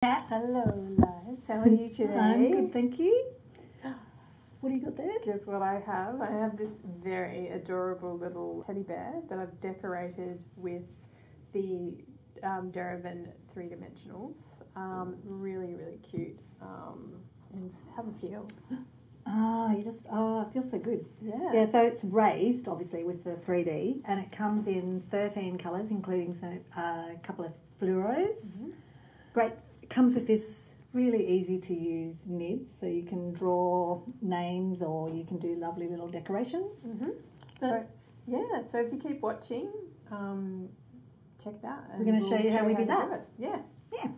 Kat. Hello, Liz. How are you today? I'm good, thank you. What do you got there? Guess what I have? I have this very adorable little teddy bear that I've decorated with the Derivan 3-dimensionals. Really, really cute. And have a feel. It feels so good. Yeah. Yeah, so it's raised, obviously, with the 3D, and it comes in 13 colours, including a couple of fluoros. Mm-hmm. Great. It comes with this really easy to use nib, so you can draw names or you can do lovely little decorations. Mm-hmm. So if you keep watching, check it out. We're going to show you how we did that. Yeah. Yeah.